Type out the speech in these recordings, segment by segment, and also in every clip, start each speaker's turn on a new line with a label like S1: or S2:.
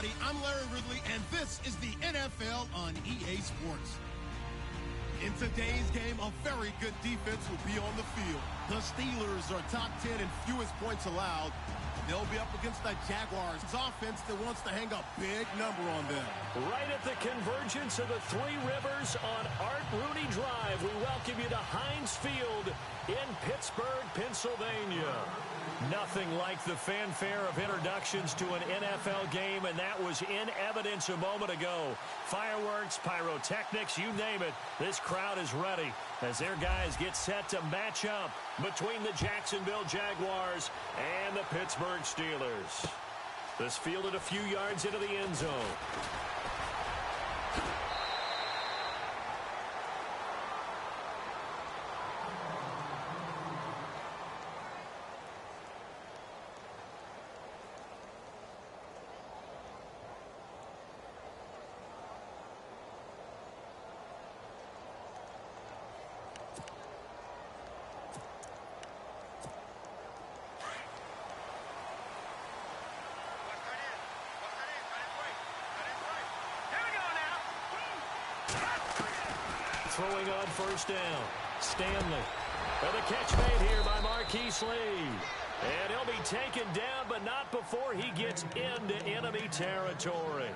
S1: everybody. I'm Larry Ridley, and this is the NFL on EA Sports. In today's game, a very good defense will be on the field. The Steelers are top 10 in fewest points allowed. They'll be up against the Jaguars' offense that wants to hang a big number on them.
S2: Right at the convergence of the Three Rivers on Art Rooney Drive, we welcome you to Heinz Field in Pittsburgh, Pennsylvania. Nothing like the fanfare of introductions to an NFL game, and that was in evidence a moment ago. Fireworks, pyrotechnics, you name it. This crowd is ready as their guys get set to match up between the Jacksonville Jaguars and the Pittsburgh Steelers. This fielded a few yards into the end zone. Throwing on first down. Stanley. And the catch made here by Marquise Lee. And he'll be taken down, but not before he gets into enemy territory.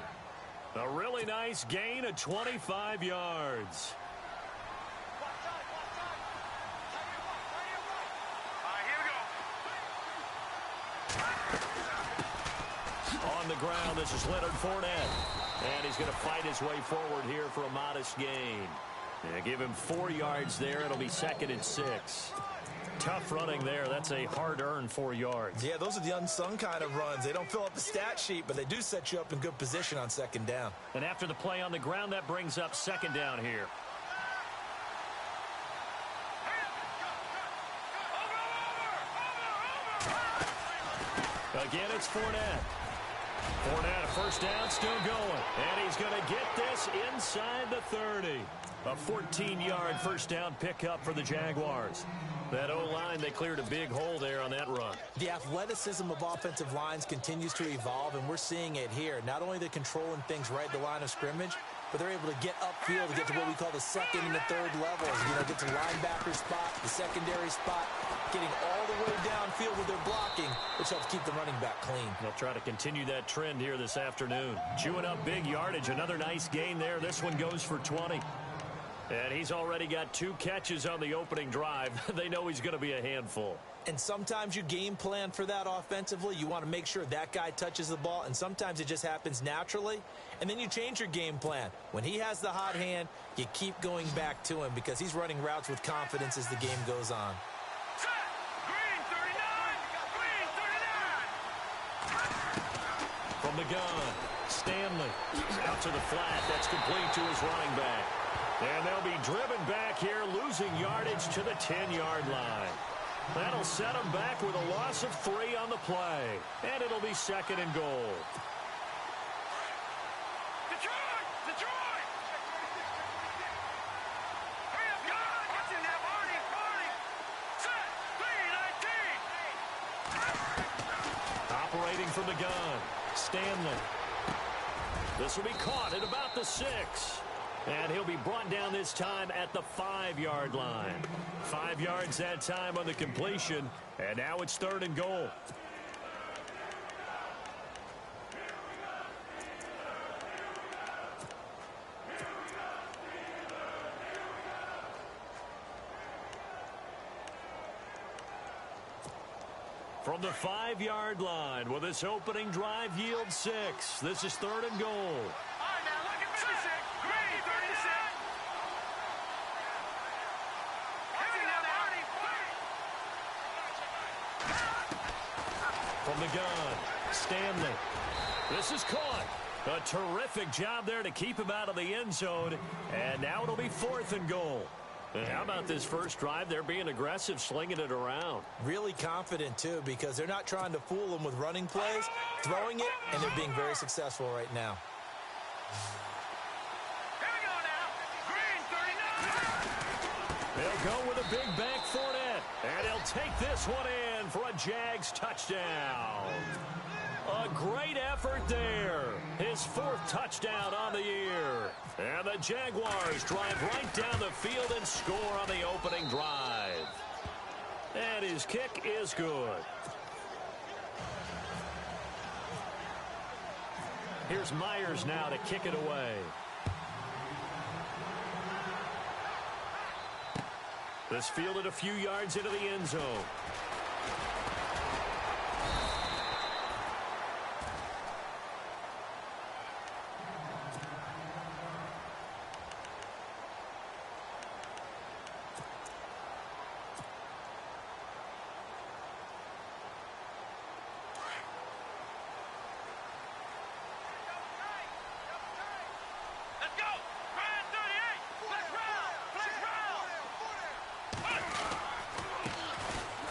S2: A really nice gain of 25 yards. On the ground, this is Leonard Fournette. And he's going to fight his way forward here for a modest gain. Yeah, give him 4 yards there. It'll be 2nd and 6. Tough running there. That's a hard-earned 4 yards.
S3: Yeah, those are the unsung kind of runs. They don't fill up the stat sheet, but they do set you up in good position on 2nd down.
S2: And after the play on the ground, that brings up 2nd down here. Again, it's Fournette. Fournette, a first down, still going. And he's going to get this inside the 30. A 14-yard first down pickup for the Jaguars. That O-line, they cleared a big hole there on that run.
S3: The athleticism of offensive lines continues to evolve, and we're seeing it here. Not only they're controlling things right at the line of scrimmage, but they're able to get upfield to get to what we call the 2nd and the 3rd levels. You know, get to linebacker spot, the secondary spot, getting all the way downfield with their blocking, which helps keep the running back clean.
S2: They'll try to continue that trend here this afternoon. Chewing up big yardage. Another nice gain there. This one goes for 20. And he's already got 2 catches on the opening drive. They know he's going to be a handful.
S3: And sometimes you game plan for that offensively. You want to make sure that guy touches the ball, and sometimes it just happens naturally. And then you change your game plan. When he has the hot hand, you keep going back to him because he's running routes with confidence as the game goes on.
S4: Green 39! Green 39!
S2: From the gun, Stanley. Out to the flat. That's complete to his running back. And they'll be driven back here, losing yardage to the 10-yard line. That'll set them back with a loss of 3 on the play. And it'll be 2nd and goal.
S4: Detroit! Detroit! Hurry up, God! Watch him now, Barney! Barney! Set! 3, 19!
S2: Operating from the gun, Stanley. This will be caught at about the 6. And he'll be brought down this time at the 5-yard line. 5 yards that time on the completion. And now it's 3rd and goal. From the 5-yard line, will this opening drive yield 6? This is 3rd and goal. From the gun, Stanley. This is caught. A terrific job there to keep him out of the end zone. And now it'll be 4th and goal. And how about this first drive? They're being aggressive, slinging it around.
S3: Really confident, too, because they're not trying to fool them with running plays, throwing it, and they're being very successful right now.
S4: Here we go now. Green 39!
S2: They'll go with a big bank Fournette. And he'll take this one in for a Jags touchdown. A great effort there. His 4th touchdown on the year. And the Jaguars drive right down the field and score on the opening drive. And his kick is good. Here's Myers now to kick it away. This fielded a few yards into the end zone.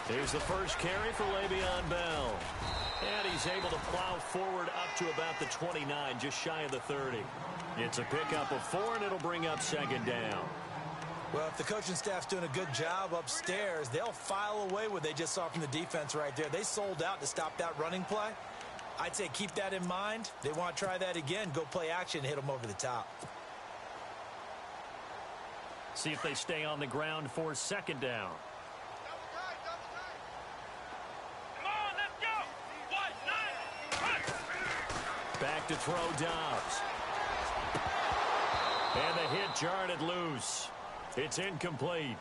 S2: Here's the first carry for Le'Veon Bell. And he's able to plow forward up to about the 29, just shy of the 30. It's a pickup of 4, and it'll bring up 2nd down.
S3: Well, if the coaching staff's doing a good job upstairs, they'll file away what they just saw from the defense right there. They sold out to stop that running play. I'd say keep that in mind. They want to try that again. Go play action, hit them over the top.
S2: See if they stay on the ground for 2nd down. Back to throw Dobbs. And the hit jarred it loose. It's incomplete.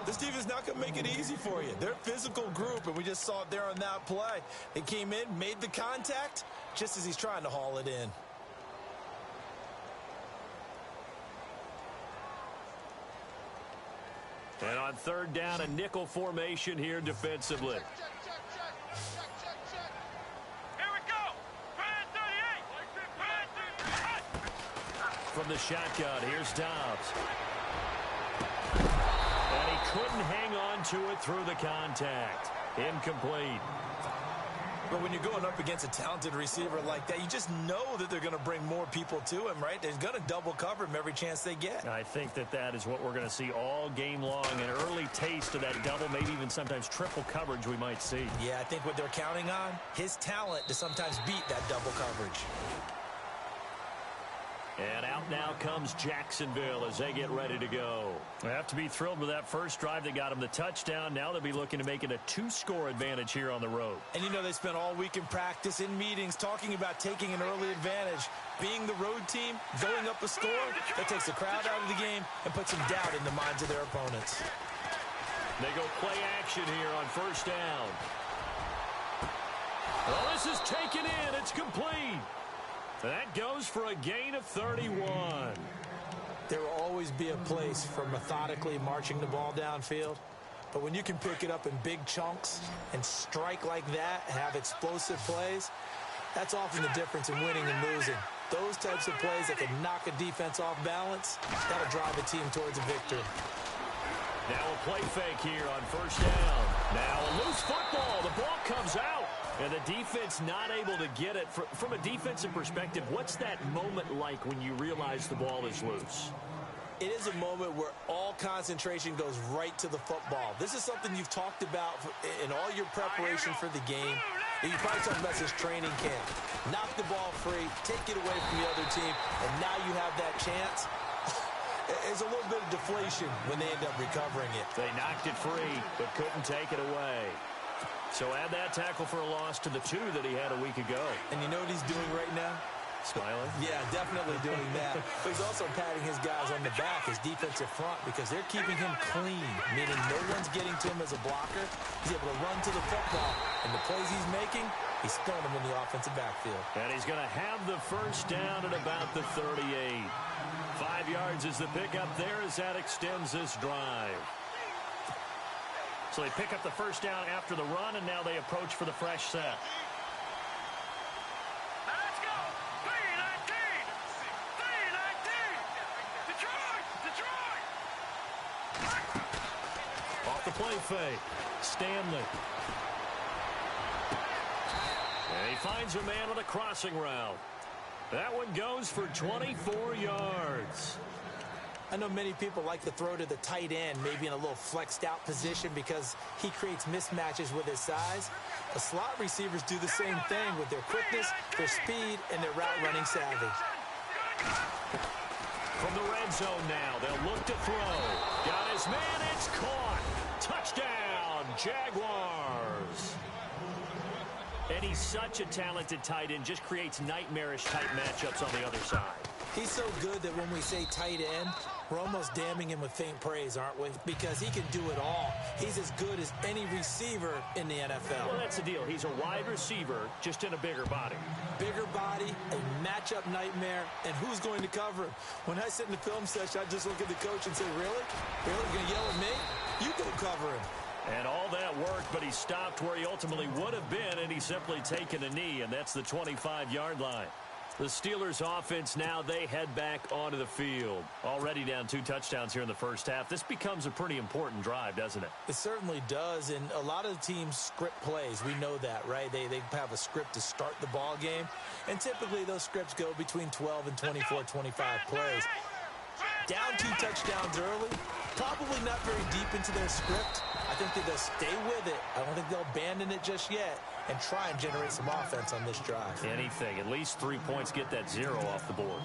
S3: This defense is not going to make it easy for you. They're a physical group, and we just saw it there on that play. They came in, made the contact, just as he's trying to haul it in.
S2: And on 3rd down, a nickel formation here defensively. From the shotgun, here's Dobbs. And he couldn't hang on to it through the contact. Incomplete.
S3: But when you're going up against a talented receiver like that, you just know that they're going to bring more people to him, right? They're going to double cover him every chance they get.
S2: I think that is what we're going to see all game long. An early taste of that double, maybe even sometimes triple coverage we might see.
S3: Yeah, I think what they're counting on, his talent to sometimes beat that double coverage.
S2: And out now comes Jacksonville as they get ready to go. They have to be thrilled with that first drive that got them the touchdown. Now they'll be looking to make it a 2-score advantage here on the road.
S3: And you know they spent all week in practice, in meetings, talking about taking an early advantage. Being the road team, going up a score, that takes the crowd out of the game and puts some doubt in the minds of their opponents.
S2: They go play action here on 1st down. Well, this is taken in. It's complete. That goes for a gain of 31.
S3: There will always be a place for methodically marching the ball downfield. But when you can pick it up in big chunks and strike like that, have explosive plays, that's often the difference in winning and losing. Those types of plays that can knock a defense off balance, that'll drive a team towards a victory.
S2: Now a play fake here on 1st down. Now a loose football. The ball comes out. And the defense not able to get it. From a defensive perspective, what's that moment like when you realize the ball is loose?
S3: It is a moment where all concentration goes right to the football. This is something you've talked about in all your preparation for the game. You probably talked about this training camp. Knock the ball free, take it away from the other team, and now you have that chance. There's a little bit of deflation when they end up recovering it.
S2: They knocked it free, but couldn't take it away. So add that tackle for a loss to the 2 that he had a week ago.
S3: And you know what he's doing right now?
S2: Smiling?
S3: Yeah, definitely doing that. But he's also patting his guys on the back, his defensive front, because they're keeping him clean, meaning no one's getting to him as a blocker. He's able to run to the football, and the plays he's making, he's throwing them in the offensive backfield.
S2: And he's going to have the 1st down at about the 38. 5 yards is the pickup there as that extends this drive. So they pick up the 1st down after the run, and now they approach for the fresh set.
S4: Let's go! 3-19! 3-19! Detroit!
S2: Off the play fake. Stanley. And he finds a man on a crossing route. That one goes for 24 yards.
S3: I know many people like to throw to the tight end, maybe in a little flexed out position because he creates mismatches with his size. The slot receivers do the same thing with their quickness, their speed, and their route running savvy.
S2: From the red zone now, they'll look to throw. Got his man, it's caught. Touchdown, Jaguars. And he's such a talented tight end, just creates nightmarish type matchups on the other side.
S3: He's so good that when we say tight end, we're almost damning him with faint praise, aren't we? Because he can do it all. He's as good as any receiver in the NFL.
S2: Well, that's the deal. He's a wide receiver, just in a bigger body.
S3: Bigger body, a matchup nightmare, and who's going to cover him? When I sit in the film session, I just look at the coach and say, really? Really? You're going to yell at me? You go cover him.
S2: And all that worked, but he stopped where he ultimately would have been, and he's simply taken a knee, and that's the 25-yard line. The Steelers offense now, they head back onto the field. Already down 2 touchdowns here in the first half. This becomes a pretty important drive, doesn't it?
S3: It certainly does, and a lot of teams script plays. We know that, right? They have a script to start the ball game, and typically those scripts go between 12 and 24, 25 plays. Down 2 touchdowns early, probably not very deep into their script. I think that they'll stay with it. I don't think they'll abandon it just yet and try and generate some offense on this drive.
S2: Anything. At least 3 points, get that 0 off the board.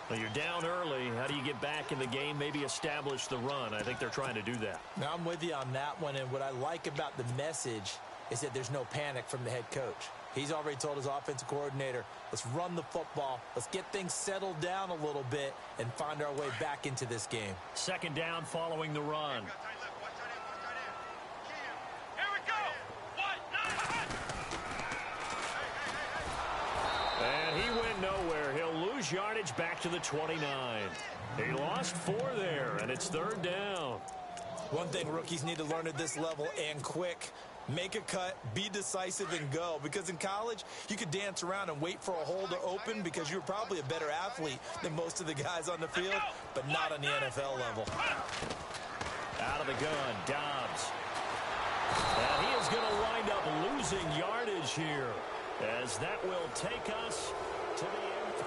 S2: Well, you're down early. How do you get back in the game, maybe establish the run? I think they're trying to do that.
S3: Now, I'm with you on that one, and what I like about the message is that there's no panic from the head coach. He's already told his offensive coordinator, let's run the football, let's get things settled down a little bit and find our way back into this game.
S2: Second down following the run. And he went nowhere. He'll lose yardage back to the 29. He lost 4 there, and it's third down.
S3: One thing rookies need to learn at this level, and quick, make a cut, be decisive, and go. Because in college, you could dance around and wait for a hole to open because you're probably a better athlete than most of the guys on the field, but not on the NFL level.
S2: Out of the gun, Dobbs. And he is going to wind up losing yardage here, as that will take us to the end.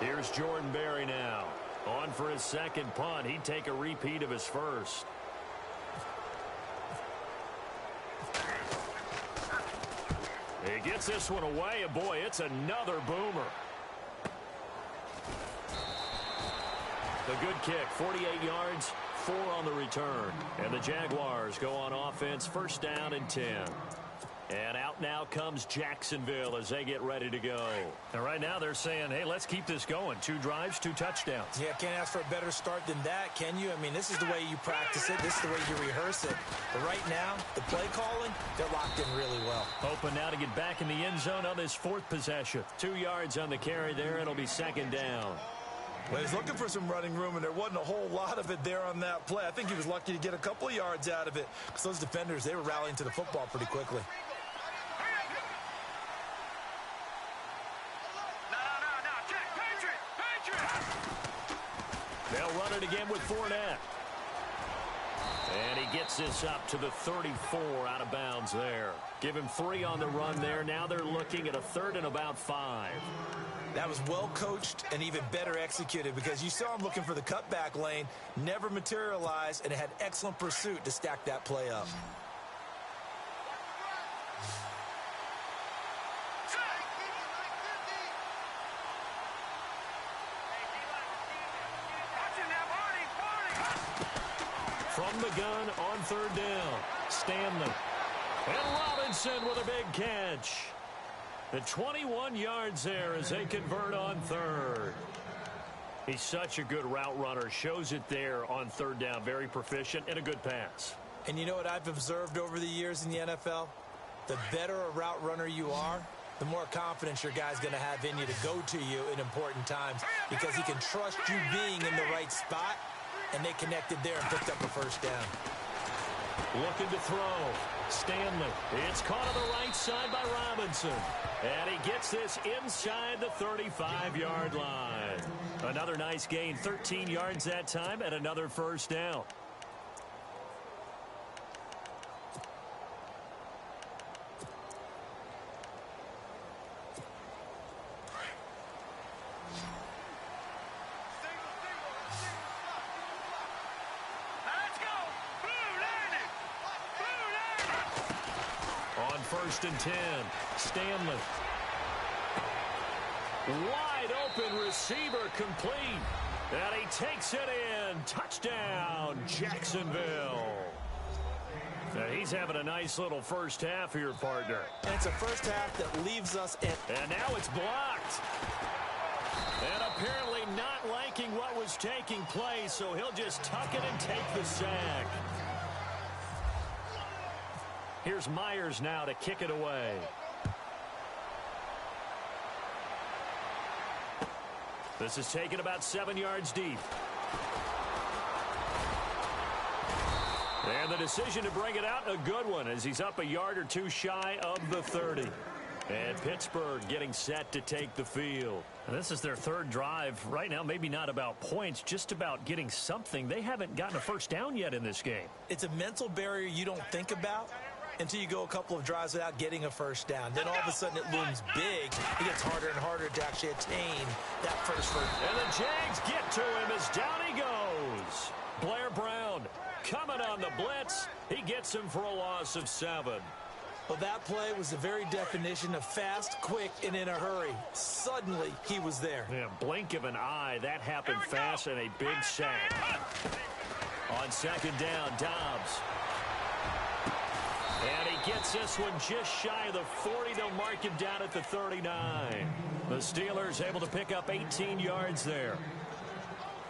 S2: Here's Jordan Berry now. On for his second punt. He'd take a repeat of his first. He gets this one away, and boy, it's another boomer. A good kick, 48 yards, 4 on the return. And the Jaguars go on offense, first down and 10. And out now comes Jacksonville as they get ready to go. And right now they're saying, hey, let's keep this going. 2 drives, 2 touchdowns.
S3: Yeah, can't ask for a better start than that, can you? I mean, this is the way you practice it. This is the way you rehearse it. But right now, the play calling, they're locked in really well.
S2: Hoping now to get back in the end zone on this 4th possession. 2 yards on the carry there. It'll be second down.
S3: Well, he's looking for some running room, and there wasn't a whole lot of it there on that play. I think he was lucky to get a couple of yards out of it because those defenders, they were rallying to the football pretty quickly.
S2: They'll run it again with Fournette. And he gets this up to the 34 out of bounds there. Give him 3 on the run there. Now they're looking at a 3rd and about 5.
S3: That was well coached and even better executed because you saw him looking for the cutback lane, never materialized, and had excellent pursuit to stack that play up.
S2: From the gun on 3rd down, Stanley. And Robinson with a big catch. The 21 yards there as they convert on 3rd. He's such a good route runner. Shows it there on 3rd down. Very proficient and a good pass.
S3: And you know what I've observed over the years in the NFL? The better a route runner you are, the more confidence your guy's going to have in you to go to you in important times because he can trust you being in the right spot, and they connected there and picked up a first down.
S2: Looking to throw. Stanley. It's caught on the right side by Robinson. And he gets this inside the 35-yard line. Another nice gain. 13 yards that time and another first down. 1st and 10. Stanley. Wide open receiver complete. And he takes it in. Touchdown, Jacksonville. Now he's having a nice little first half here, partner.
S3: And it's a first half that leaves us in.
S2: And now it's blocked. And apparently not liking what was taking place, so he'll just tuck it and take the sack. Here's Myers now to kick it away. This is taken about 7 yards deep. And the decision to bring it out, a good one, as he's up a yard or two shy of the 30. And Pittsburgh getting set to take the field.
S5: And this is their third drive. Right now, maybe not about points, just about getting something. They haven't gotten a first down yet in this game.
S3: It's a mental barrier you don't think about until you go a couple of drives without getting a first down. Then all of a sudden it looms big. It gets harder and harder to actually attain that first down.
S2: And the Jags get to him as down he goes. Blair Brown coming on the blitz. He gets him for a loss of 7.
S3: Well, that play was the very definition of fast, quick, and in a hurry. Suddenly, he was there.
S2: Yeah, blink of an eye. That happened fast and a big sack. On 2nd down, Dobbs. And he gets this one just shy of the 40. They'll mark him down at the 39. The Steelers able to pick up 18 yards there.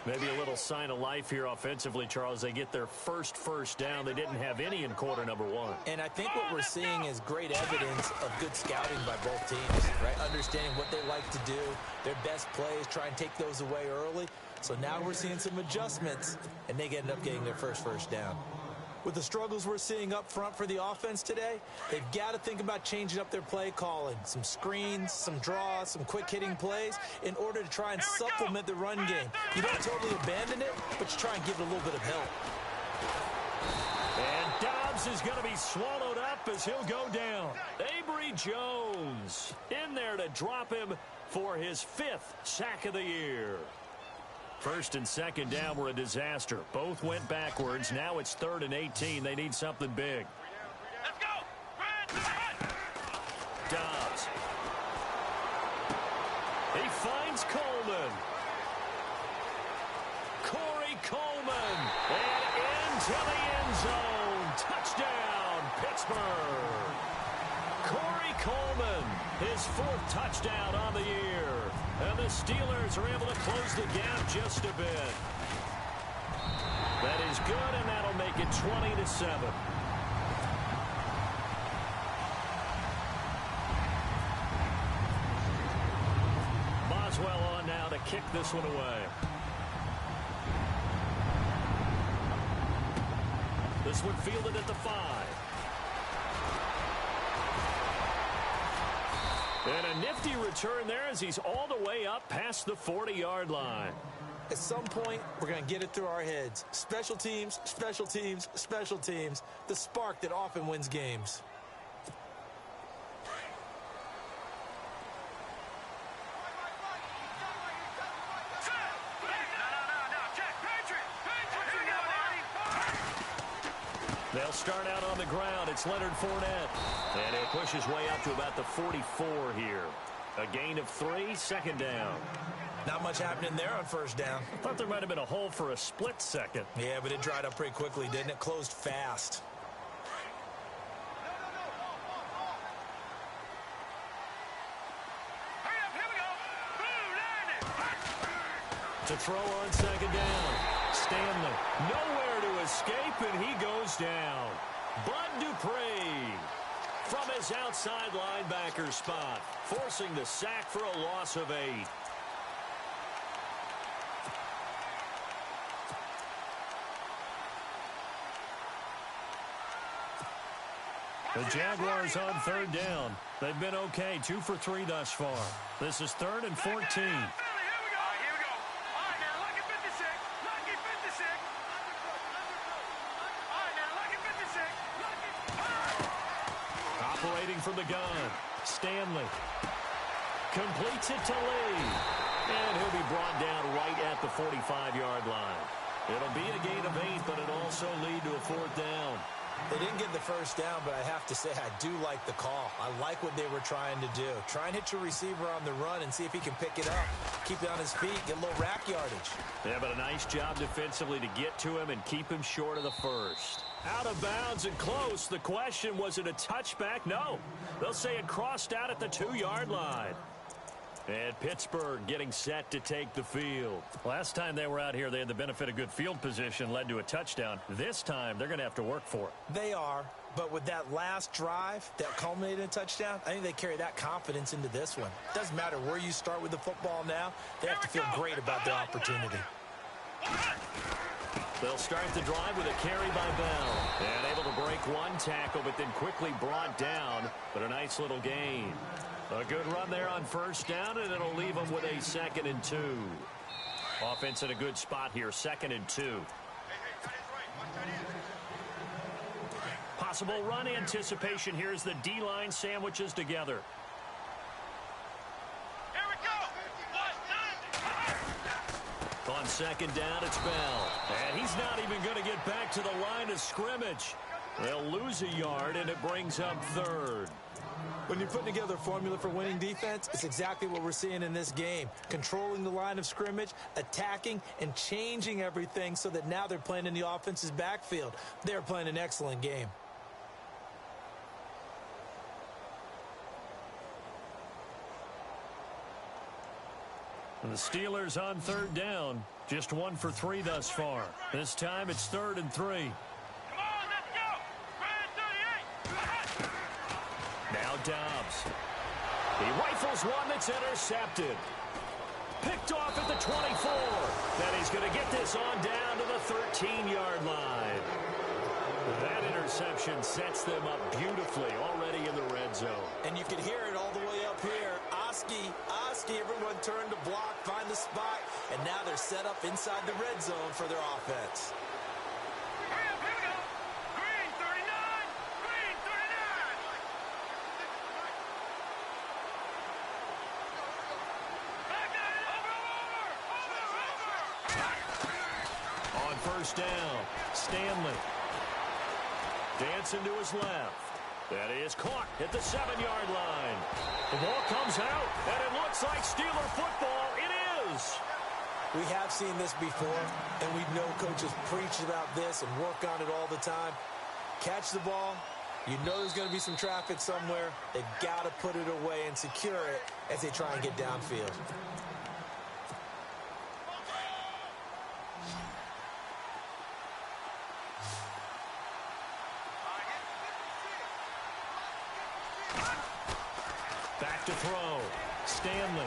S2: Maybe a little sign of life here offensively, Charles. They get their first down. They didn't have any in quarter number 1.
S3: And I think what we're seeing is great evidence of good scouting by both teams, right? Understanding what they like to do, their best plays, try and take those away early. So now we're seeing some adjustments, and they end up getting their first down. With the struggles we're seeing up front for the offense today, they've got to think about changing up their play calling. Some screens, some draws, some quick-hitting plays in order to try and supplement the run game. You don't totally abandon it, but you try and give it a little bit of help.
S2: And Dobbs is going to be swallowed up as he'll go down. Avery Jones in there to drop him for his 5th sack of the year. 1st and 2nd down were a disaster. Both went backwards. Now it's 3rd and 18. They need something big.
S4: Let's go.
S2: Dobbs. He finds Coleman. Corey Coleman. And into the end zone. Touchdown, Pittsburgh. Corey Coleman, his 4th touchdown on the year. And the Steelers are able to close the gap just a bit. That is good, and that'll make it 20-7. Boswell on now to kick this one away. This one fielded at the 5. And a nifty return there as he's all the way up past the 40-yard line.
S3: At some point, we're going to get it through our heads. Special teams, special teams, special teams. The spark that often wins games.
S2: They'll start out on the ground. It's Leonard Fournette. And he'll push his way up to about the 44 here. A gain of 3, 2nd down.
S3: Not much happening there on 1st down.
S2: I thought there might have been a hole for a split second.
S3: Yeah, but it dried up pretty quickly, didn't it? Closed fast.
S4: Hurry up, here we go.
S2: To throw on 2nd down. Stanley nowhere to escape, and he goes down. Bud Dupree from his outside linebacker spot, forcing the sack for a loss of 8. The Jaguars on 3rd down. They've been okay, 2 for 3 thus far. This is 3rd and 14.
S4: Here we go. All right, now, lucky 56. Lucky 56. All right, now, lucky 56.
S2: Operating from the gun. Stanley completes it to Lee. And he'll be brought down right at the 45-yard line. It'll be a gain of 8, but it'll also lead to a 4th down.
S3: They didn't get the first down, but I have to say I do like the call. I like what they were trying to do. Try and hit your receiver on the run and see if he can pick it up. Keep it on his feet, get a little rack yardage.
S5: Yeah, but a nice job defensively to get to him and keep him short of the first. Out of bounds and close. The question, was it a touchback? No. They'll say it crossed out at the 2-yard line. And Pittsburgh getting set to take the field. Last time they were out here, they had the benefit of good field position, led to a touchdown. This time, they're going to have to work for it.
S3: They are, but with that last drive that culminated in a touchdown, I think they carry that confidence into this one. Doesn't matter where you start with the football now. They have to feel great about their opportunity.
S5: They'll start the drive with a carry by Bell. And able to break one tackle, but then quickly brought down. But a nice little gain. A good run there on first down, and it'll leave them with a 2nd and 2. Offense in a good spot here, 2nd and 2. Possible run anticipation. Here's the D-line sandwiches together.
S4: Here we go.
S5: On 2nd down, it's Bell. And he's not even going to get back to the line of scrimmage. They'll lose a yard, and it brings up 3rd.
S3: When you're putting together a formula for winning defense, it's exactly what we're seeing in this game. Controlling the line of scrimmage, attacking, and changing everything so that now they're playing in the offense's backfield. They're playing an excellent game.
S5: And the Steelers on 3rd down. Just 1 for 3 thus far. This time it's 3rd and 3.
S4: Come on, let's go. Red 38.
S5: Now Dobbs. He rifles one that's intercepted. Picked off at the 24. Then he's going to get this on down to the 13-yard line. That interception sets them up beautifully already in the red zone.
S3: And you can hear it all the way up here. Oski, everyone turned to block, find the spot, and now they're set up inside the red zone for their offense.
S4: Hurry up, here we go. Green 39. Green 39. Back at it. Over.
S5: On first down, Stanley. Dancing to his left. That is caught at the 7-yard line. The ball comes out, and it looks like Steeler football. It is.
S3: We have seen this before, and we know coaches preach about this and work on it all the time. Catch the ball. You know there's going to be some traffic somewhere. They've got to put it away and secure it as they try and get downfield.
S5: Back to throw. Stanley.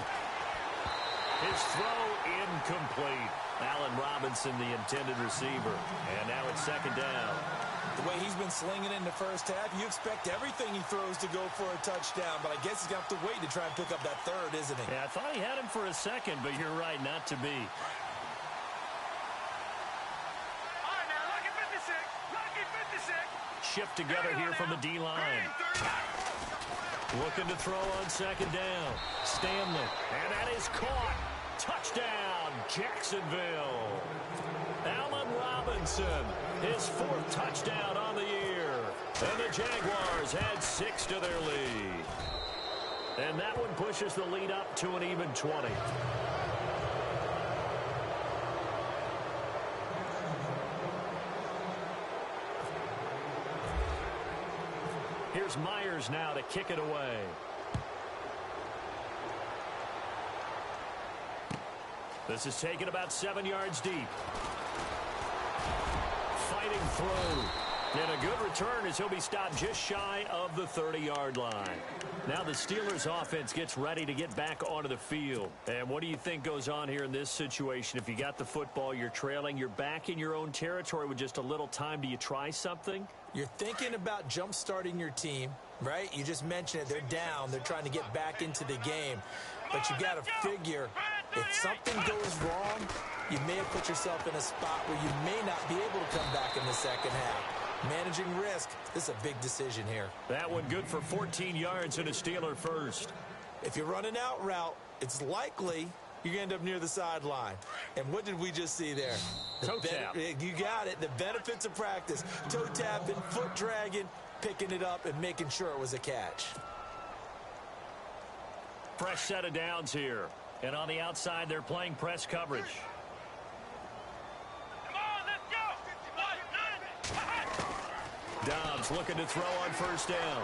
S5: His throw incomplete. Allen Robinson, the intended receiver. And now it's 2nd down.
S3: The way he's been slinging in the first half, you expect everything he throws to go for a touchdown, but I guess he's going to have to wait to try and pick up that 3rd, isn't he?
S5: Yeah, I thought he had him for a second, but you're right, not to be.
S4: All right, now, lucky 56. Lucky 56.
S5: Shift together here from the D-line. Looking to throw on 2nd down. Stanley. And that is caught. Touchdown, Jacksonville. Allen Robinson, his 4th touchdown on the year. And the Jaguars add 6 to their lead. And that one pushes the lead up to an even 20. Here's Myers now to kick it away. This is taken about 7 yards deep. Fighting through. And a good return as he'll be stopped just shy of the 30-yard line. Now the Steelers offense gets ready to get back onto the field. And what do you think goes on here in this situation? If you got the football, you're trailing, you're back in your own territory with just a little time. Do you try something?
S3: You're thinking about jump-starting your team, right? You just mentioned it. They're down. They're trying to get back into the game. But you got to figure if something goes wrong, you may have put yourself in a spot where you may not be able to come back in the second half. Managing risk, this is a big decision here.
S5: That one good for 14 yards and a Steeler first.
S3: If you run an out route, it's likely you're going to end up near the sideline. And what did we just see there?
S2: Toe tap.
S3: You got it. The benefits of practice. Toe tapping, foot dragging, picking it up, and making sure it was a catch.
S2: Fresh set of downs here. And on the outside, they're playing press coverage.
S4: Come on, let's go.
S2: Dobbs looking to throw on first down.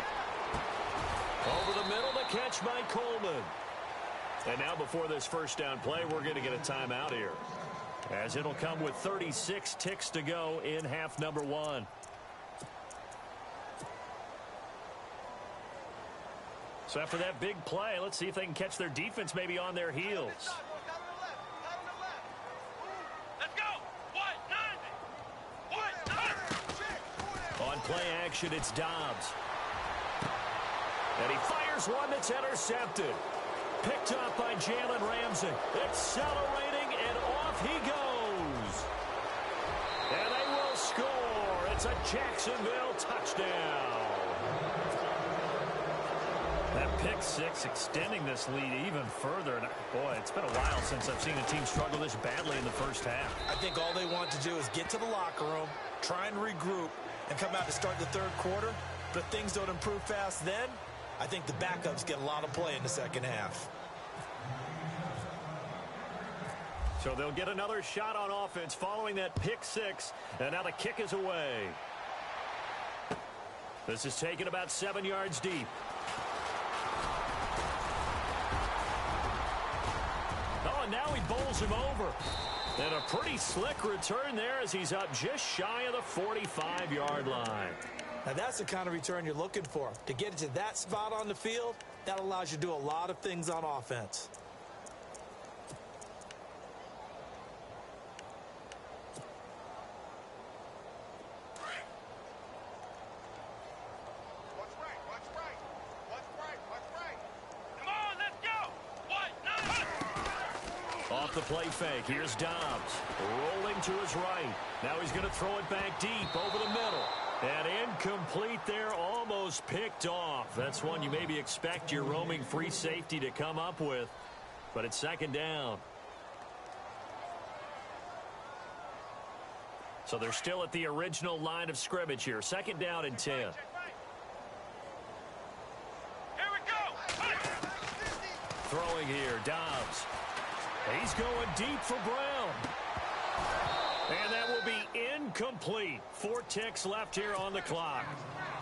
S2: Over the middle, the catch by Coleman. And now before this first down play, we're going to get a timeout here, as it'll come with 36 ticks to go in half number 1. So after that big play, let's see if they can catch their defense maybe on their heels.
S4: Let's go.
S2: On play action, it's Dobbs. And he fires one that's intercepted. Picked up by Jalen Ramsey. Accelerating, and off he goes. And they will score. It's a Jacksonville touchdown. That pick six extending this lead even further. And boy, it's been a while since I've seen a team struggle this badly in the first half.
S3: I think all they want to do is get to the locker room, try and regroup, and come out to start the third quarter. But if things don't improve fast then, I think the backups get a lot of play in the second half.
S2: So they'll get another shot on offense following that pick six. And now the kick is away. This is taken about 7 yards deep. Oh, and now he bowls him over. And a pretty slick return there as he's up just shy of the 45-yard line.
S3: Now that's the kind of return you're looking for. To get it to that spot on the field, that allows you to do a lot of things on offense.
S2: Off the play fake, here's Dobbs. Rolling to his right. Now he's going to throw it back deep over the middle. And incomplete there, almost picked off. That's one you maybe expect your roaming free safety to come up with. But it's second down. So they're still at the original line of scrimmage here. Second down and 10.
S4: Here we go.
S2: Throwing here, Dobbs. He's going deep for Brown. And that will be incomplete. 4 ticks left here on the clock.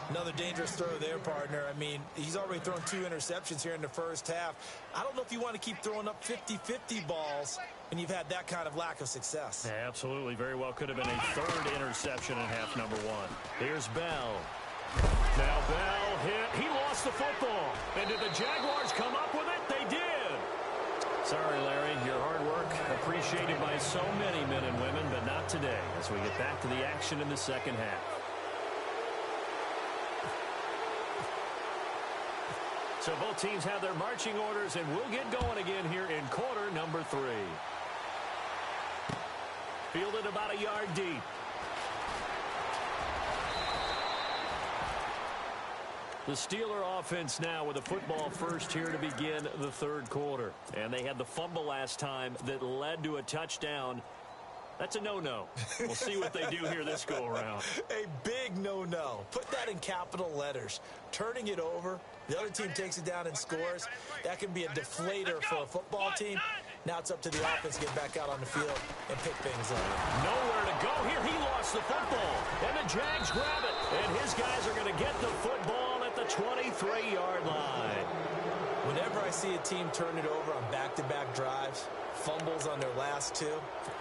S3: Another dangerous throw there, partner. I mean, he's already thrown 2 interceptions here in the first half. I don't know if you want to keep throwing up 50-50 balls when you've had that kind of lack of success.
S2: Yeah, absolutely. Very well could have been a 3rd interception in half number 1. Here's Bell. Now Bell hit. He lost the football. And did the Jaguars come up with it? They did. Sorry, Larry. Your hard work appreciated by so many men and women, but not today as we get back to the action in the second half. So both teams have their marching orders, and we'll get going again here in quarter number 3. Fielded about a yard deep. The Steeler offense now with a football first here to begin the third quarter. And they had the fumble last time that led to a touchdown. That's a no-no. We'll see what they do here this go-around.
S3: A big no-no. Put that in capital letters. Turning it over, the other team takes it down and scores. That can be a deflator for a football team. Now it's up to the offense to get back out on the field and pick things up.
S2: Nowhere to go here. He lost the football. And the Jags grab it. And his guys are going to get the football at the 23-yard line.
S3: Whenever I see a team turn it over on back-to-back drives, fumbles on their last 2,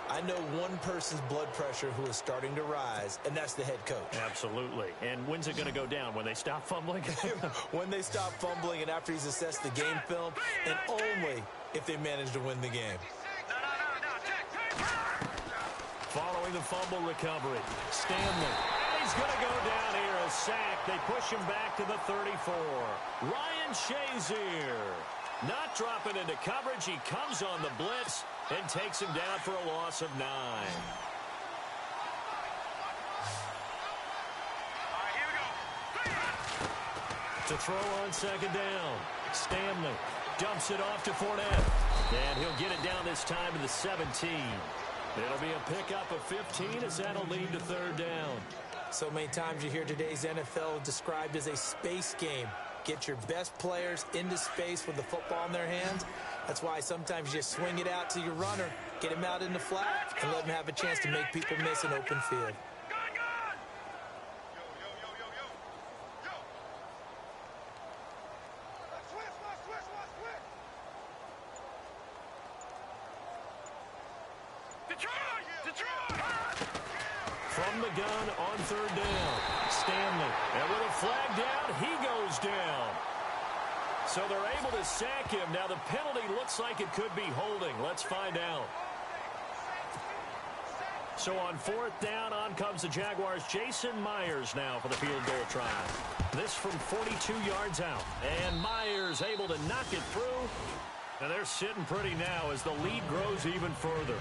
S3: I know one person's blood pressure who is starting to rise, and that's the head coach.
S2: Absolutely. And when's it going to go down? When they stop fumbling?
S3: When they stop fumbling and after he's assessed the game film, and only if they manage to win the game.
S2: Following the fumble recovery, Stanley. And he's going to go down here, a sack. They push him back to the 34. Ryan Shazier not dropping into coverage. He comes on the blitz and takes him down for a loss of 9. To throw on second down, Stanley dumps it off to Fournette. And he'll get it down this time to the 17. It'll be a pickup of 15 as that'll lead to third down.
S3: So many times you hear today's NFL described as a space game. Get your best players into space with the football in their hands. That's why sometimes you swing it out to your runner, get him out in the flat, and let him have a chance to make people miss an open field.
S2: From the gun on third down, Stanley. And with a flag down, he goes down. So they're able to sack him. Now the penalty looks like it could be holding. Let's find out. So on fourth down, on comes the Jaguars' Jason Myers now for the field goal try. This from 42 yards out. And Myers able to knock it through. And they're sitting pretty now as the lead grows even further.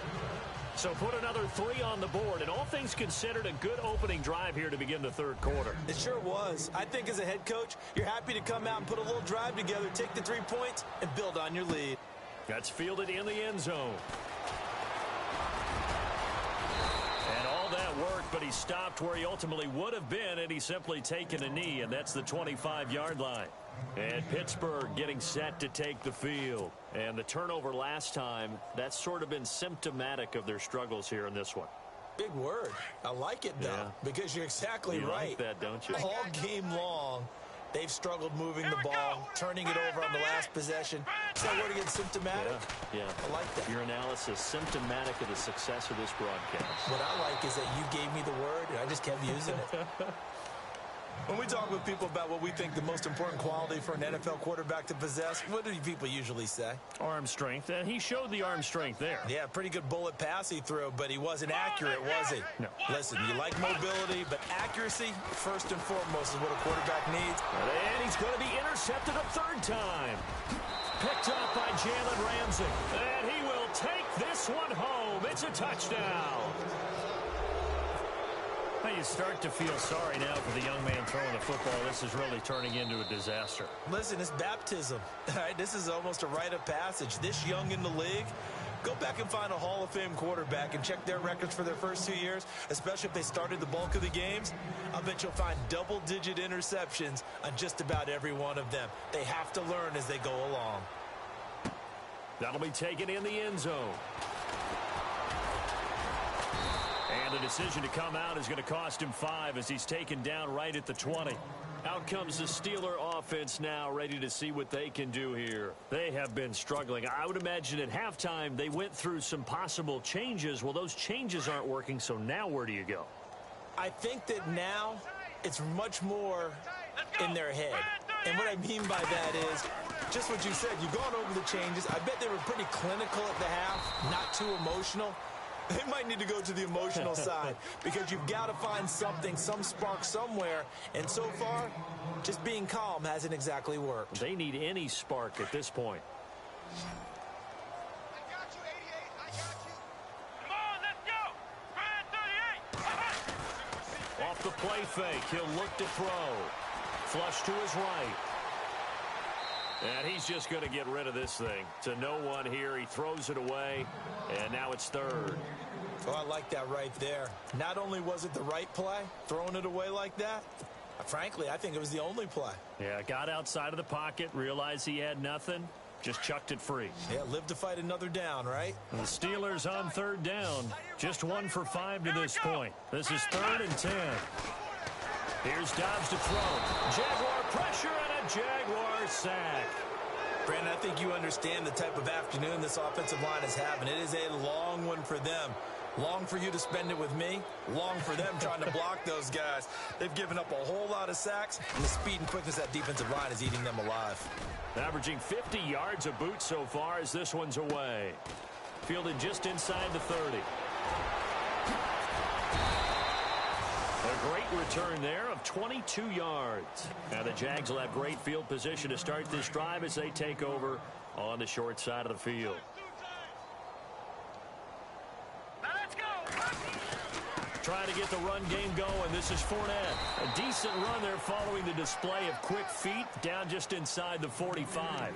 S2: So put another 3 on the board, and all things considered, a good opening drive here to begin the third quarter.
S3: It sure was. I think as a head coach, you're happy to come out and put a little drive together, take the 3 points, and build on your lead.
S2: That's fielded in the end zone. And all that worked, but he stopped where he ultimately would have been, and he's simply taken a knee, and that's the 25-yard line. And Pittsburgh getting set to take the field. And the turnover last time, that's sort of been symptomatic of their struggles here in this one.
S3: Big word. I like it, though, because you're exactly
S2: you
S3: right.
S2: Like that, don't you?
S3: All game long, they've struggled moving the ball, turning it over on the last possession. Is that word again, symptomatic?
S2: Yeah.
S3: I like that.
S2: Your analysis, symptomatic of the success of this broadcast.
S3: What I like is that you gave me the word, and I just kept using it. When we talk with people about what we think the most important quality for an NFL quarterback to possess, what do people usually say?
S2: Arm strength. And he showed the arm strength there.
S3: Yeah, pretty good bullet pass he threw, but he wasn't accurate, was he?
S2: No.
S3: Listen, you like mobility, but accuracy, first and foremost, is what a quarterback needs.
S2: And he's going to be intercepted a third time. Picked up by Jalen Ramsey. And he will take this one home. It's a touchdown. You start to feel sorry now for the young man throwing the football. This is really turning into a disaster.
S3: Listen, it's baptism. All right, this is almost a rite of passage. This young in the league, go back and find a Hall of Fame quarterback and check their records for their first 2 years, especially if they started the bulk of the games. I bet you'll find double-digit interceptions on just about every one of them. They have to learn as they go along.
S2: That'll be taken in the end zone. And the decision to come out is going to cost him 5 as he's taken down right at the 20. Out comes the Steeler offense now, ready to see what they can do here. They have been struggling. I would imagine at halftime they went through some possible changes. Well, those changes aren't working, so now where do you go?
S3: I think that now it's much more in their head. And what I mean by that is just what you said. You've gone over the changes. I bet they were pretty clinical at the half, not too emotional. They might need to go to the emotional side because you've got to find something, some spark somewhere. And so far, just being calm hasn't exactly worked.
S2: They need any spark at this point.
S4: I got you, 88. I got you. Come on, let's go. 38.
S2: Off the play fake, he'll look to throw. Flush to his right. And he's just going to get rid of this thing. To no one here. He throws it away, and now it's third.
S3: Oh, I like that right there. Not only was it the right play, throwing it away like that, frankly, I think it was the only play.
S2: Yeah, got outside of the pocket, realized he had nothing, just chucked it free.
S3: Yeah, live to fight another down, right?
S2: And the Steelers on third down. Just 1 for 5 to this point. This is 3rd and 10. Here's Dobbs to throw. Jaguar pressure and a Jaguar sack.
S3: Brandon, I think you understand the type of afternoon this offensive line is having. It is a long one for them. Long for you to spend it with me. Long for them trying to block those guys. They've given up a whole lot of sacks, and the speed and quickness of that defensive line is eating them alive.
S2: Averaging 50 yards a boot so far as this one's away. Fielded just inside the 30. A great return there of 22 yards. Now the Jags will have great field position to start this drive as they take over on the short side of the field.
S4: Now let's go.
S2: Trying to get the run game going. This is Fournette. A decent run there following the display of quick feet down just inside the 45.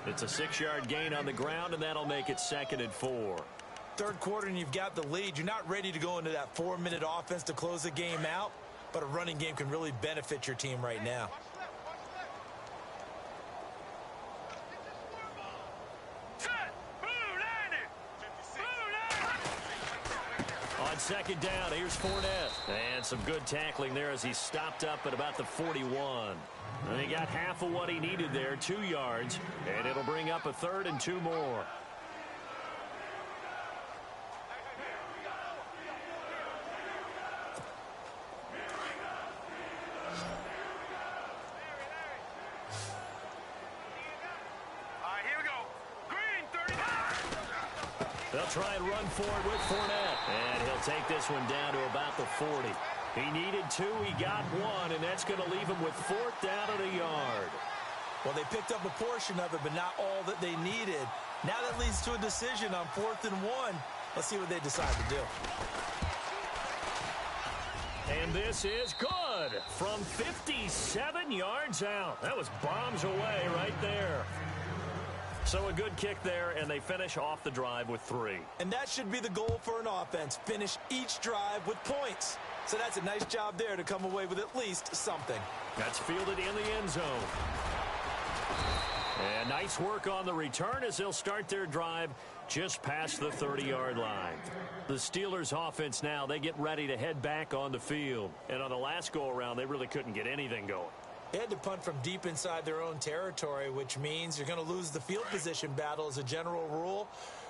S2: It's a 6-yard gain on the ground, and that'll make it 2nd and 4.
S3: Third quarter, and you've got the lead. You're not ready to go into that 4-minute offense to close the game out, but a running game can really benefit your team right now.
S2: On 2nd down, here's Fournette. And some good tackling there as he stopped up at about the 41. And he got half of what he needed there, 2 yards. And it'll bring up a 3rd and 2 more. They'll try and run for it with Fournette. And he'll take this one down to about the 40. He needed 2, he got 1, and that's going to leave him with 4th down at a yard.
S3: Well, they picked up a portion of it, but not all that they needed. Now that leads to a decision on 4th and 1. Let's see what they decide to do.
S2: And this is good from 57 yards out. That was bombs away right there. So a good kick there, and they finish off the drive with 3.
S3: And that should be the goal for an offense. Finish each drive with points. So that's a nice job there to come away with at least something.
S2: That's fielded in the end zone. And nice work on the return as they'll start their drive just past the 30-yard line. The Steelers offense now, they get ready to head back on the field. And on the last go-around, they really couldn't get anything going.
S3: They had to punt from deep inside their own territory, which means you're going to lose the field position battle as a general rule.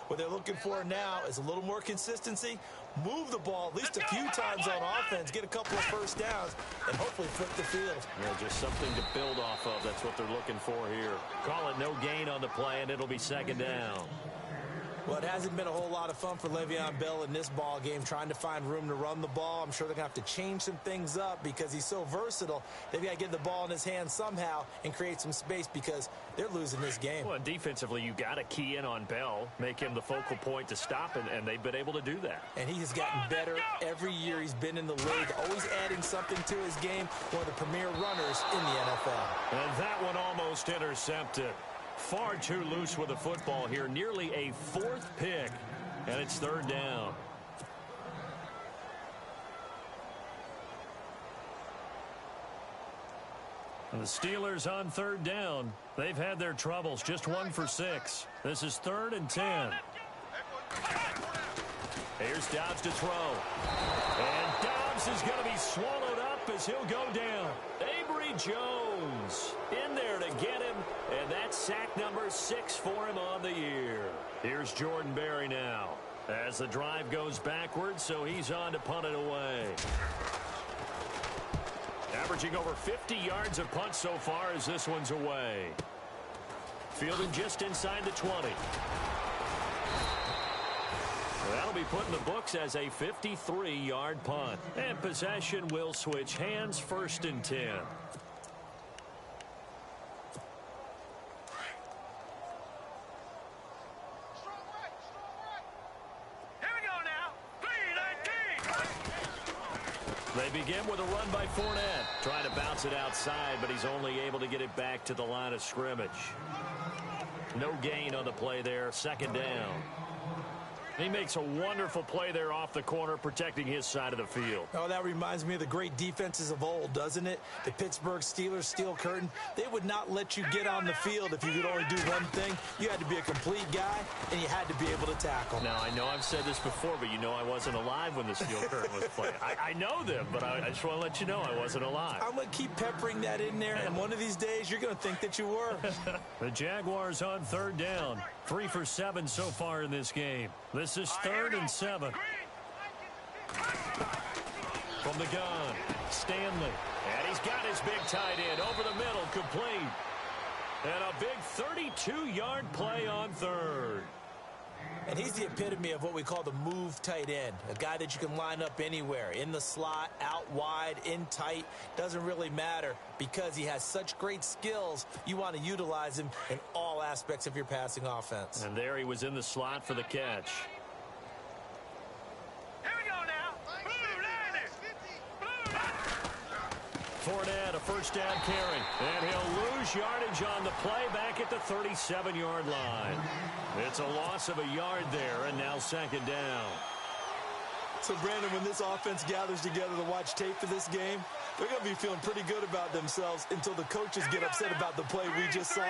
S3: What they're looking for now is a little more consistency, move the ball at least a few times on offense, get a couple of first downs, and hopefully flip the field.
S2: Yeah, just something to build off of. That's what they're looking for here. Call it no gain on the play, and it'll be 2nd down.
S3: Well, it hasn't been a whole lot of fun for Le'Veon Bell in this ball game, trying to find room to run the ball. I'm sure they're going to have to change some things up because he's so versatile. They've got to get the ball in his hands somehow and create some space because they're losing this game.
S2: Well, defensively, you got to key in on Bell, make him the focal point to stop, and they've been able to do that.
S3: And he has gotten better every year he's been in the league, always adding something to his game, one of the premier runners in the NFL.
S2: And that one almost intercepted. Far too loose with the football here. Nearly a 4th pick. And it's 3rd down. And the Steelers on 3rd down. They've had their troubles. Just 1 for 6. This is 3rd and 10. Here's Dobbs to throw. And Dobbs is going to be swallowed up as he'll go down. Avery Jones in there to get him. And that's sack number 6 for him on the year. Here's Jordan Berry now as the drive goes backwards, so he's on to punt it away. Averaging over 50 yards a punt so far as this one's away. Fielded just inside the 20. That'll be put in the books as a 53-yard punt. And possession will switch hands, 1st and 10. They begin with a run by Fournette. Trying to bounce it outside, but he's only able to get it back to the line of scrimmage. No gain on the play there. 2nd down. He makes a wonderful play there off the corner, protecting his side of the field.
S3: Oh, that reminds me of the great defenses of old, doesn't it? The Pittsburgh Steelers steel curtain. They would not let you get on the field if you could only do one thing. You had to be a complete guy, and you had to be able to tackle.
S2: Now, I know I've said this before, but you know I wasn't alive when the steel curtain was playing. I know them, but I just want to let you know I wasn't alive.
S3: I'm going to keep peppering that in there, and one of these days you're going to think that you were.
S2: The Jaguars on 3rd down. 3 for 7 so far in this game. This is 3rd and 7. From the gun, Stanley. And he's got his big tight end over the middle, complete. And a big 32-yard play on 3rd.
S3: And he's the epitome of what we call the move tight end. A guy that you can line up anywhere. In the slot, out wide, in tight. Doesn't really matter because he has such great skills. You want to utilize him in all aspects of your passing offense.
S2: And there he was in the slot for the catch. Fournette, a first down carry. And he'll lose yardage on the play back at the 37-yard line. It's a loss of a yard there, and now second down.
S3: So, Brandon, when this offense gathers together to watch tape for this game, they're going to be feeling pretty good about themselves until the coaches get upset about the play we just saw.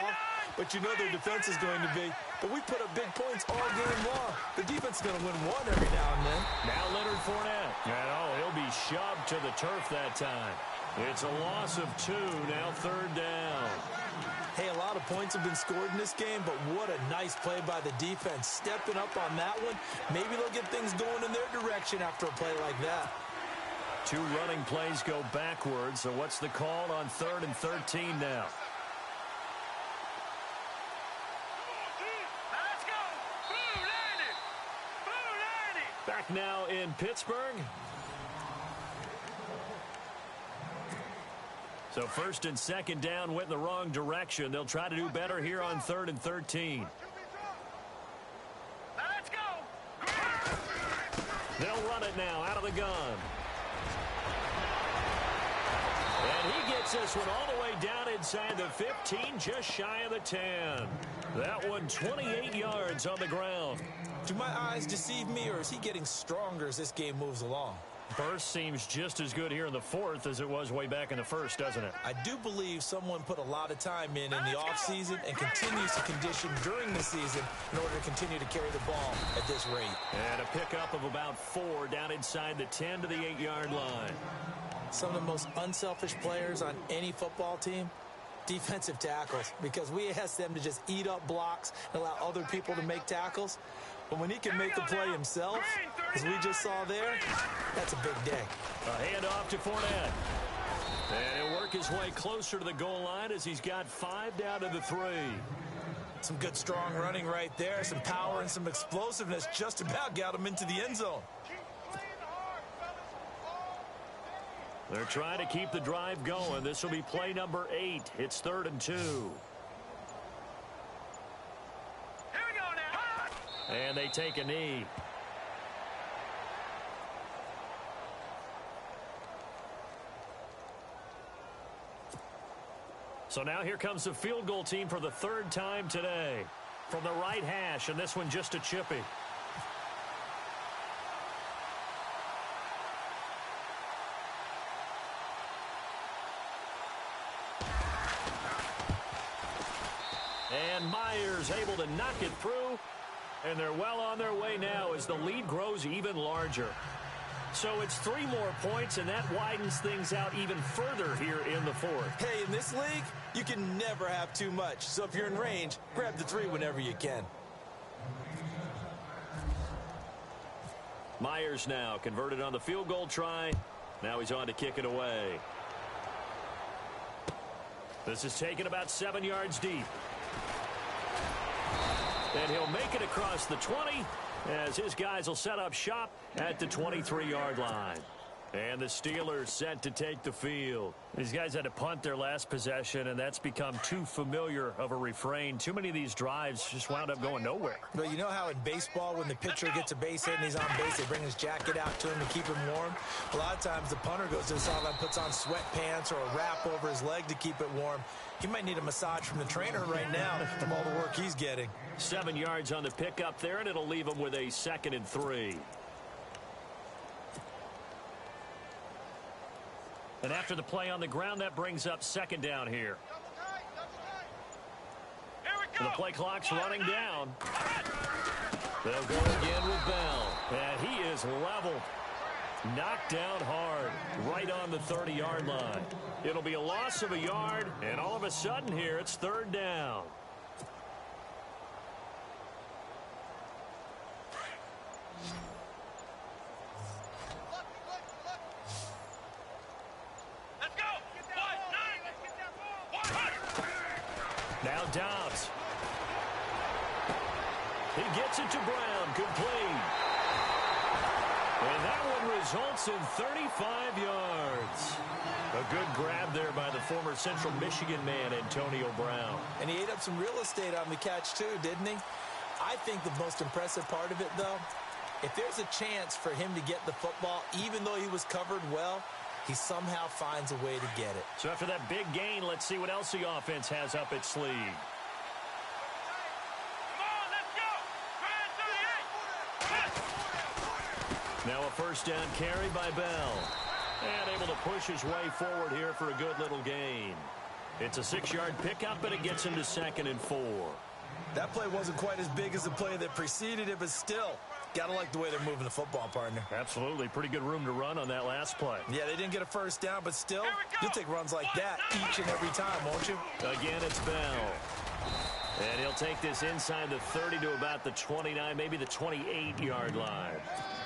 S3: But you know their defense is going to be. But we put up big points all game long. The defense is going to win one every now and then.
S2: Now Leonard Fournette. And, he'll be shoved to the turf that time. It's a loss of 2, now third down.
S3: Hey, a lot of points have been scored in this game, but what a nice play by the defense. Stepping up on that one, maybe they'll get things going in their direction after a play like that.
S2: 2 running plays go backwards, so what's the call on 3rd and 13 now?
S4: Let's go! Boo, Lanny! Boo, Lanny!
S2: Back now in Pittsburgh. So first and second down went in the wrong direction. They'll try to do better here on 3rd and 13.
S4: Let's go!
S2: They'll run it now out of the gun. And he gets this one all the way down inside the 15, just shy of the 10. That one 28 yards on the ground.
S3: Do my eyes deceive me, or is he getting stronger as this game moves along?
S2: Burst seems just as good here in the 4th as it was way back in the 1st, doesn't it?
S3: I do believe someone put a lot of time in the offseason and continues to condition during the season in order to continue to carry the ball at this rate.
S2: And a pickup of about 4 down inside the 10 to the 8-yard line.
S3: Some of the most unselfish players on any football team, defensive tackles, because we ask them to just eat up blocks and allow other people to make tackles. But when he can make the play himself, as we just saw there, that's a big day.
S2: A handoff to Fournette. And he'll work his way closer to the goal line as he's got 5 down to the 3.
S3: Some good, strong running right there. Some power and some explosiveness just about got him into the end zone.
S2: They're trying to keep the drive going. This will be play number 8. It's 3rd and 2. And they take a knee. So now here comes the field goal team for the 3rd time today. From the right hash, and this one just a chippy. And Myers able to knock it through. And they're well on their way now as the lead grows even larger. So it's 3 more points, and that widens things out even further here in the 4th.
S3: Hey, in this league, you can never have too much. So if you're in range, grab the 3 whenever you can.
S2: Myers now converted on the field goal try. Now he's on to kick it away. This is taken about 7 yards deep. And he'll make it across the 20 as his guys will set up shop at the 23-yard line. And the Steelers set to take the field. These guys had to punt their last possession, and that's become too familiar of a refrain. Too many of these drives just wound up going nowhere.
S3: But you know how in baseball, when the pitcher gets a base hit and he's on base, they bring his jacket out to him to keep him warm? A lot of times the punter goes to the sideline, puts on sweatpants or a wrap over his leg to keep it warm. He might need a massage from the trainer right now from all the work he's getting.
S2: 7 yards on the pickup there, and it'll leave him with a 2nd and 3. And after the play on the ground, that brings up 2nd down here. And the play clock's running down. They'll go again with Bell. And he is leveled. Knocked down hard. Right on the 30-yard line. It'll be a loss of a yard. And all of a sudden here, it's 3rd down. Now Dobbs. He gets it to Brown, complete. And that one results in 35 yards. A good grab there by the former Central Michigan man, Antonio Brown.
S3: And he ate up some real estate on the catch too, didn't he? I think the most impressive part of it, though, if there's a chance for him to get the football, even though he was covered well, he somehow finds a way to get it.
S2: So after that big gain, let's see what else the offense has up its sleeve.
S4: Come on, let's go. Try and 38.
S2: Now a first down carry by Bell. And able to push his way forward here for a good little gain. It's a 6-yard pickup, and it gets him to 2nd and 4.
S3: That play wasn't quite as big as the play that preceded it, but still, gotta like the way they're moving the football, partner.
S2: Absolutely. Pretty good room to run on that last play.
S3: Yeah, they didn't get a first down, but still, you'll take runs like that each and every time, won't you?
S2: Again, it's Bell. And he'll take this inside the 30 to about the 29, maybe the 28-yard line.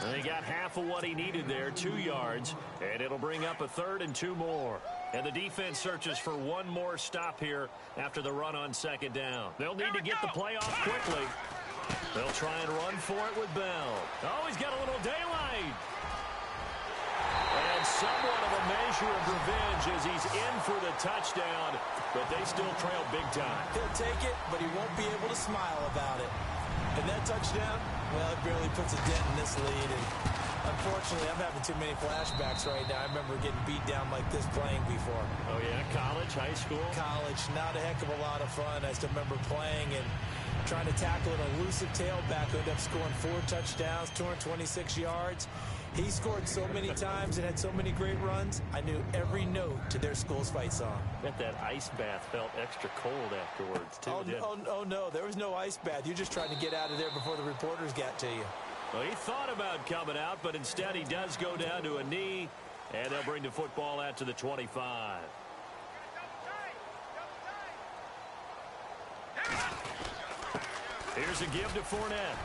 S2: And he got half of what he needed there, 2 yards, and it'll bring up a 3rd and 2 more. And the defense searches for one more stop here after the run on 2nd down. They'll need to get the play off quickly. They'll try and run for it with Bell. Oh, he's got a little daylight. And somewhat of a measure of revenge as he's in for the touchdown, but they still trail big time.
S3: He'll take it, but he won't be able to smile about it. And that touchdown, well, it barely puts a dent in this lead. And unfortunately, I'm having too many flashbacks right now. I remember getting beat down like this playing before.
S2: Oh, yeah? College, high school?
S3: College, not a heck of a lot of fun. I still remember playing and trying to tackle an elusive tailback who ended up scoring 4 touchdowns, 226 yards. He scored so many times and had so many great runs, I knew every note to their school's fight song.
S2: Bet that ice bath felt extra cold afterwards, too,
S3: Oh, no, there was no ice bath. You're just trying to get out of there before the reporters got to you.
S2: Well, he thought about coming out, but instead he does go down to a knee, and they'll bring the football out to the 25. Here's a give to Fournette.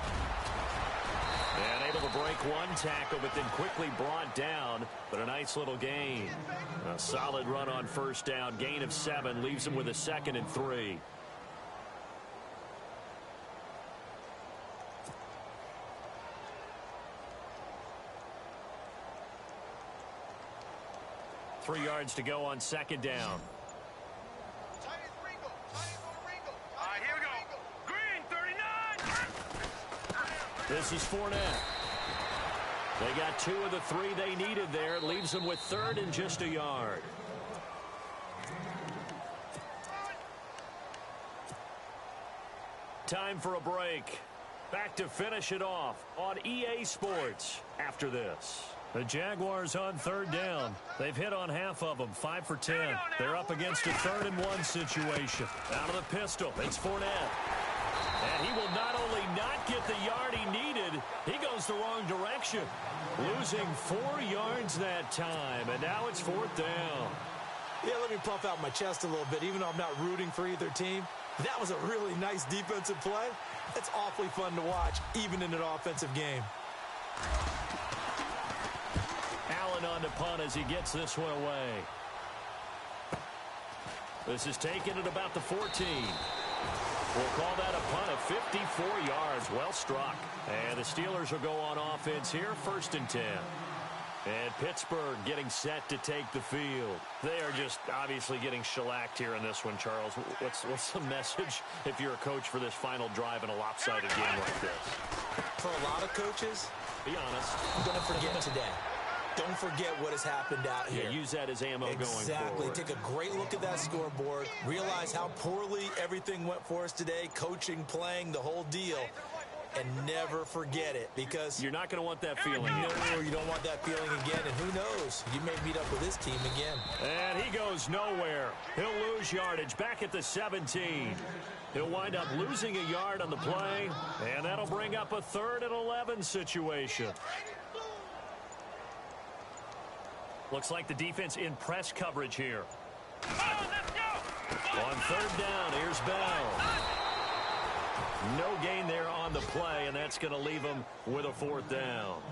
S2: And able to break one tackle, but then quickly brought down, but a nice little gain. A solid run on first down, gain of 7, leaves him with a 2nd and 3. Three yards to go on 2nd down.
S4: All right, here we go. Green, 39.
S2: This is Fournette. They got 2 of the 3 they needed there. It leaves them with 3rd and just a yard. Time for a break. Back to finish it off on EA Sports after this. The Jaguars on 3rd down. They've hit on half of them, 5 for 10. They're up against a 3rd and 1 situation. Out of the pistol, it's Fournette. And he will not only not get the yard he needed, he goes the wrong direction. Losing 4 yards that time, and now it's 4th down.
S3: Yeah, let me puff out my chest a little bit, even though I'm not rooting for either team. That was a really nice defensive play. It's awfully fun to watch, even in an offensive game.
S2: Allen on to punt as he gets this one away. This is taken at about the 14. We'll call that a punt of 54 yards. Well struck. And the Steelers will go on offense here, 1st and 10. And Pittsburgh getting set to take the field. They are just obviously getting shellacked here in this one, Charles. What's the message if you're a coach for this final drive in a lopsided game like this?
S3: For a lot of coaches,
S2: be honest,
S3: don't forget today. Don't forget what has happened out here.
S2: Yeah, use that as ammo going forward.
S3: Exactly. Take a great look at that scoreboard. Realize how poorly everything went for us today. Coaching, playing, the whole deal. And never forget it, because
S2: you're not going to want that feeling.
S3: No, you don't want that feeling again. And who knows? You may meet up with this team again.
S2: And he goes nowhere. He'll lose yardage back at the 17. He'll wind up losing a yard on the play, and that'll bring up a 3rd and 11 situation. Looks like the defense in press coverage here. On 3rd down, here's Bell. No gain there on the play, and that's going to leave him with a 4th down.